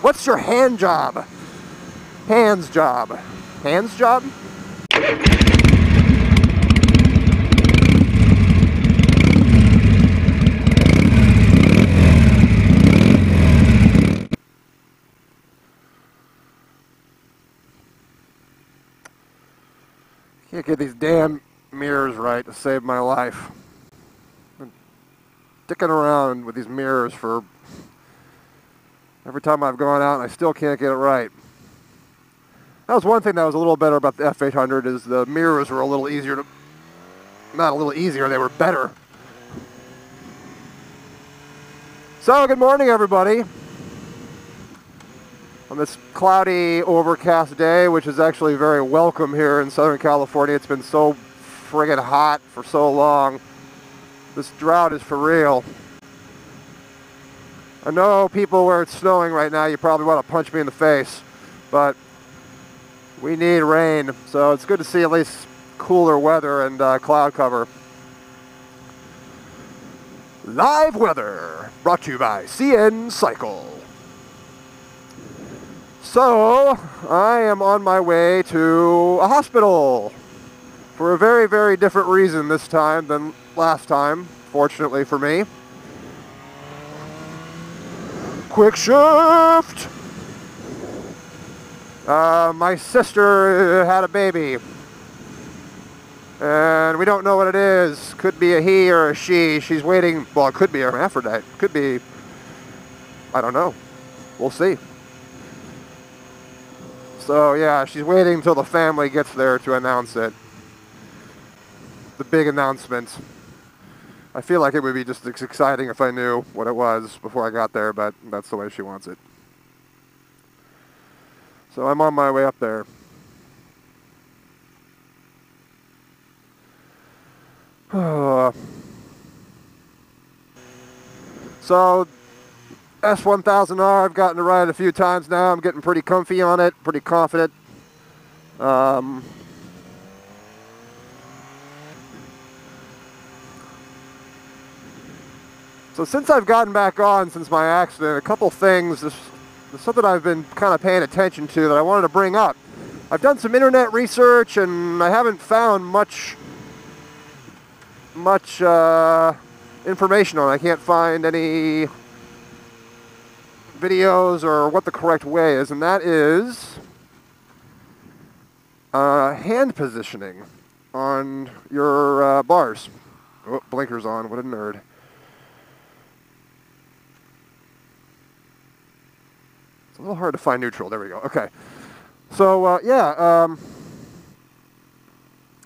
What's your hand job? Hands job. Hands job? Can't get these damn mirrors right to save my life. I'm dicking around with these mirrors for every time I've gone out and I still can't get it right. That was one thing that was a little better about the F800 is the mirrors were a little easier to, not a little easier, they were better. So, good morning everybody. On this cloudy, overcast day, which is actually very welcome here in Southern California. It's been so friggin' hot for so long. This drought is for real. I know people where it's snowing right now, you probably want to punch me in the face, but we need rain, so it's good to see at least cooler weather and cloud cover. Live weather, brought to you by CN Cycle. So, I am on my way to a hospital for a very, very different reason this time than last time, fortunately for me. Quick shift! My sister had a baby, and we don't know what it is. Could be a he or a she. She's waiting, well, it could be a hermaphrodite. Could be, I don't know. We'll see. So yeah, she's waiting until the family gets there to announce it. The big announcement. I feel like it would be just as exciting if I knew what it was before I got there, but that's the way she wants it. So I'm on my way up there. So S1000R, I've gotten to ride it a few times now. I'm getting pretty comfy on it, pretty confident. So since I've gotten back on since my accident, a couple things, there's something I've been kind of paying attention to that I wanted to bring up. I've done some internet research and I haven't found much information on it. I can't find any videos or what the correct way is, and that is hand positioning on your bars. Oh, blinkers on, what a nerd. It's a little hard to find neutral, there we go, okay. So,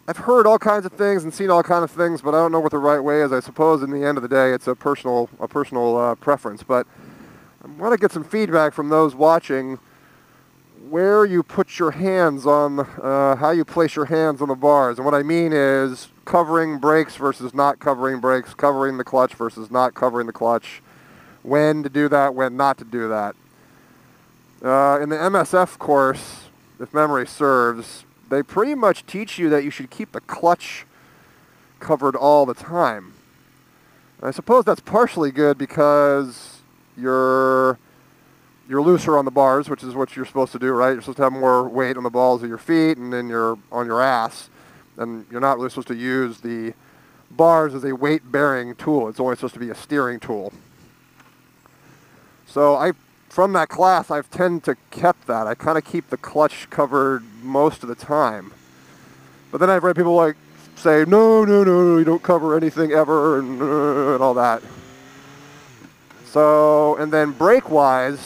I've heard all kinds of things and seen all kinds of things, but I don't know what the right way is. I suppose in the end of the day, it's a personal preference, but I want to get some feedback from those watching where you put your hands on, how you place your hands on the bars. And what I mean is covering brakes versus not covering brakes, covering the clutch versus not covering the clutch, when to do that, when not to do that. In the MSF course, if memory serves, they pretty much teach you that you should keep the clutch covered all the time. And I suppose that's partially good because you're looser on the bars, which is what you're supposed to do, right? You're supposed to have more weight on the balls of your feet and then you're on your ass. And you're not really supposed to use the bars as a weight-bearing tool. It's only supposed to be a steering tool. So from that class, I've tended to kept that. I kind of keep the clutch covered most of the time. But then I've read people like say, no, you don't cover anything ever, and all that. So, and then brake-wise,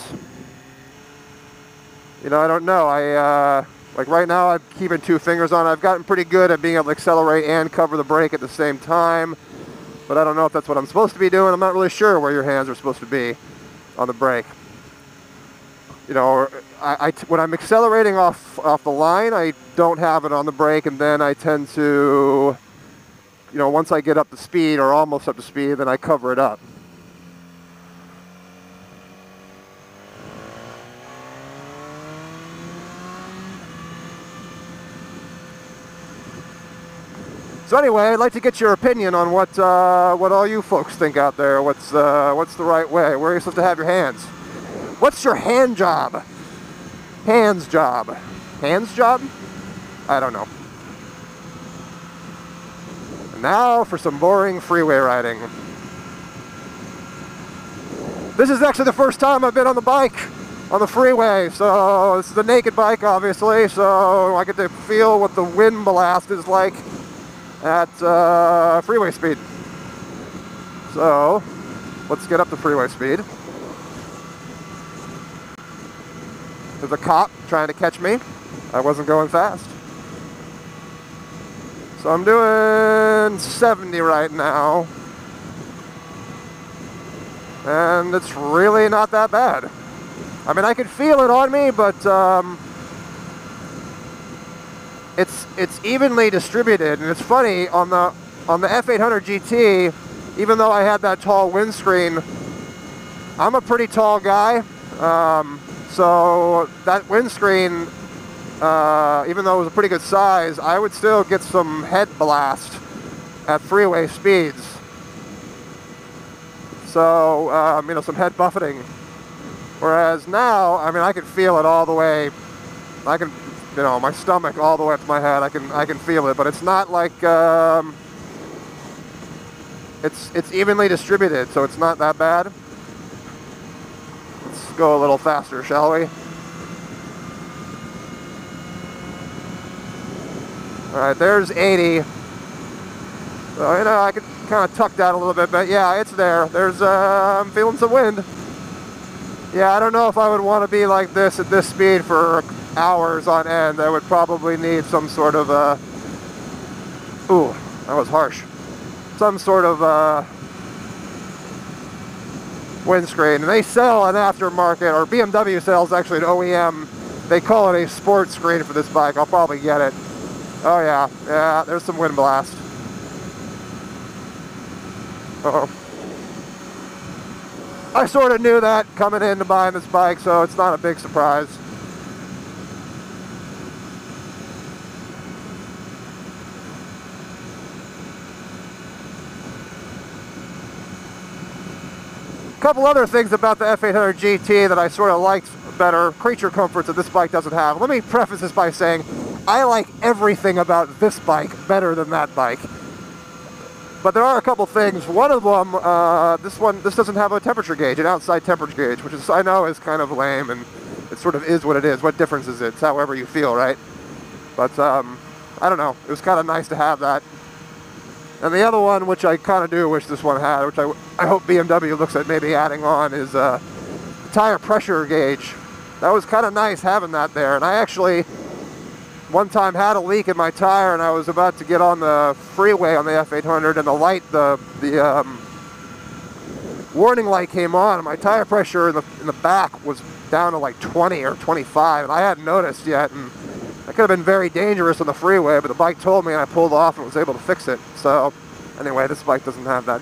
I don't know. Like right now, I'm keeping two fingers on. I've gotten pretty good at being able to accelerate and cover the brake at the same time. But I don't know if that's what I'm supposed to be doing. I'm not really sure where your hands are supposed to be on the brake. When I'm accelerating off the line, I don't have it on the brake, and then I tend to, once I get up to speed or almost up to speed, then I cover it up. So anyway, I'd like to get your opinion on what all you folks think out there. What's the right way? Where are you supposed to have your hands? What's your hand job? Hands job. Hands job? I don't know. And now for some boring freeway riding. This is actually the first time I've been on the bike on the freeway, so this is a naked bike obviously, so I get to feel what the wind blast is like at freeway speed. So let's get up to freeway speed. There's a cop trying to catch me. I wasn't going fast. So I'm doing 70 right now. And it's really not that bad. I mean, I can feel it on me, but it's evenly distributed. And it's funny, on the F800 GT, even though I had that tall windscreen, I'm a pretty tall guy. So that windscreen, even though it was a pretty good size, I would still get some head blast at freeway speeds. So, you know, some head buffeting. Whereas now, I mean, I can feel it all the way. I can, you know, my stomach all the way up to my head. I can feel it, but it's not like it's evenly distributed, so it's not that bad. Let's go a little faster, shall we? All right, there's 80. So, you know, I could kind of tuck that a little bit, but yeah, it's there. There's, I'm feeling some wind. Yeah, I don't know if I would want to be like this at this speed for hours on end. I would probably need some sort of, ooh, that was harsh. Some sort of, windscreen. And they sell an aftermarket, or BMW sells actually an OEM. They call it a sports screen for this bike. I'll probably get it. Oh yeah, yeah, there's some wind blast. Uh-oh. I sort of knew that coming into buying this bike, so it's not a big surprise. A couple other things about the F800 GT that I sort of liked better, creature comforts that this bike doesn't have. Let me preface this by saying I like everything about this bike better than that bike. But there are a couple things. One of them, this doesn't have a temperature gauge, an outside temperature gauge, which is, I know, is kind of lame, and it sort of is what it is. What difference is it? It's however you feel, right? But I don't know. It was kind of nice to have that. And the other one, which I kind of do wish this one had, which I hope BMW looks at maybe adding on, is the tire pressure gauge. That was kind of nice having that there. And I actually one time had a leak in my tire, and I was about to get on the freeway on the F800, and the light, the warning light came on, and my tire pressure in the back was down to like 20 or 25, and I hadn't noticed yet, and that could have been very dangerous on the freeway, but the bike told me, and I pulled off and was able to fix it. So anyway, this bike doesn't have that.